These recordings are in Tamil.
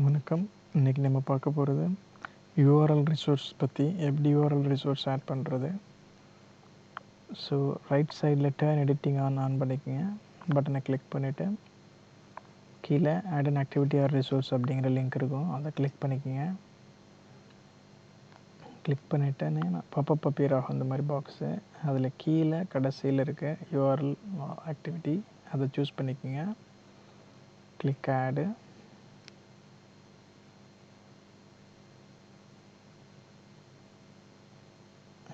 வணக்கம். இன்றைக்கி நம்ம பார்க்க போகிறது யூஆர்எல் ரிசோர்ஸ் பற்றி. எப்படி யூஆர்எல் ரிசோர்ஸ் ஆட் பண்ணுறது. ஸோ ரைட் சைடில் டர்ன் எடிட்டிங் ஆன் பண்ணிக்கோங்க. பட்டனை கிளிக் பண்ணிவிட்டு கீழே add an activity or resource அப்படிங்கிற லிங்க் இருக்கும், அதை கிளிக் பண்ணிக்கோங்க. கிளிக் பண்ணிவிட்டேனே பாப்பப் அப்பியர் ஆகும் இந்த மாதிரி பாக்ஸு. அதில் கீழே கடைசியில் இருக்க யூஆர்எல் ஆக்டிவிட்டி அதை சூஸ் பண்ணிக்கோங்க. கிளிக் ஆடு.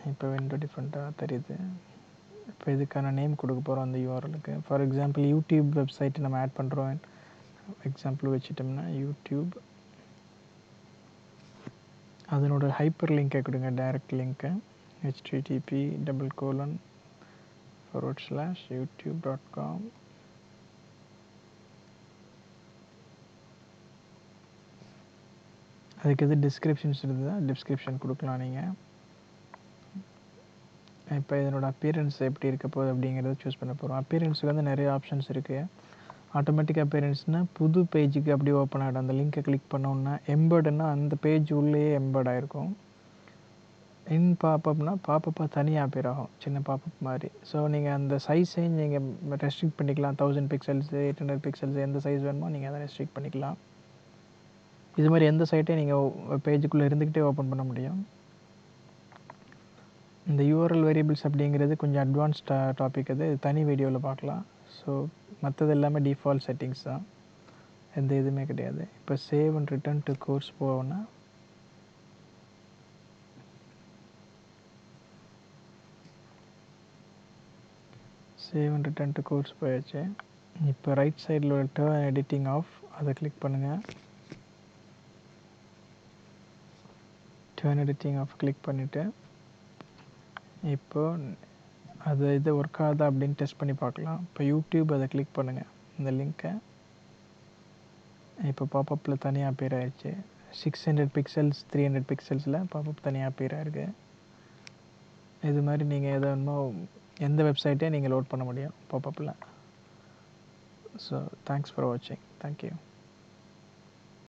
இப்போ விண்டோ டிஃப்ரெண்ட்டாக தெரியுது. இப்போ இதுக்கான நேம் கொடுக்க போகிறோம் அந்த யூஆர்எலுக்கு. ஃபார் எக்ஸாம்பிள் யூடியூப் வெப்சைட் நம்ம ஆட் பண்ணுறோம். எக்ஸாம்பிள் வச்சுட்டோம்னா யூடியூப், அதனோட ஹைப்பர் லிங்கை கொடுங்க, டைரக்ட் லிங்க்கை http://youtube.com. அதுக்கு எது டிஸ்கிரிப்ஷன்ஸ் இருந்தால் டிஸ்கிரிப்ஷன் கொடுக்கலாம் நீங்கள். இப்போ இதனோட அப்பியரன்ஸ் எப்படி இருக்க போகுது அப்படிங்கிறத சூஸ் பண்ண போகிறோம். அப்பியரன்ஸுக்கு வந்து நிறைய ஆப்ஷன்ஸ் இருக்குது. ஆட்டோமேட்டிக் அப்பியரன்ஸ்னால் புது பேஜுக்கு அப்படி ஓப்பன் ஆகிடும். அந்த லிங்க்கை கிளிக் பண்ணோன்னா எம்பர்டுன்னா அந்த பேஜ் உள்ளேயே எம்பர்ட் ஆகிருக்கும். இன் பாப்பப்னா பாப்பப்பாக தனியாக அப்பியர் ஆகும், சின்ன பாப்பப் மாதிரி. ஸோ நீங்கள் அந்த சைஸையும் நீங்கள் ரெஸ்ட்ரிக்ட் பண்ணிக்கலாம். 1000 பிக்சல்ஸு 800 பிக்சல்ஸ் எந்த சைஸ் வேணுமோ நீங்கள் அதை ரெஸ்ட்ரிக்ட் பண்ணிக்கலாம். இது மாதிரி எந்த சைட்டையும் நீங்கள் பேஜுக்குள்ளே இருந்துக்கிட்டே ஓப்பன் பண்ண முடியும். இந்த யூஆர்எல் வேரியபிள்ஸ் அப்படிங்கிறது கொஞ்சம் அட்வான்ஸ் டாபிக். அது தனி வீடியோவில் பார்க்கலாம். ஸோ மற்றது எல்லாமே டிஃபால்ட் செட்டிங்ஸ் தான், எந்த இதுவுமே கிடையாது. இப்போ save and return to course போவோன்னா save and return to course போயாச்சு. இப்போ ரைட் சைடில் ஒரு டர்ன் எடிட்டிங் ஆஃப் அதை கிளிக் பண்ணுங்கள். டர்ன் எடிட்டிங் ஆஃப் கிளிக் பண்ணிவிட்டு இப்போது அது இது ஒர்க் ஆகுதா அப்படின்னு டெஸ்ட் பண்ணி பார்க்கலாம். இப்போ யூடியூப் அதை கிளிக் பண்ணுங்கள், இந்த லிங்க்கை. இப்போ பாப்பப்பில் தனியாக அப்பியர் ஆகிடுச்சு. 600 பிக்சல்ஸ் 300 பிக்சல்ஸில் பாப்பப் தனியாக அப்பியர் ஆகிருக்கு. இது மாதிரி நீங்கள் எதை வேணுமோ எந்த வெப்சைட்டையும் நீங்கள் லோட் பண்ண முடியும் பாப்பப்பில். ஸோ தேங்க்ஸ் ஃபார் வாட்சிங். தேங்க்யூ.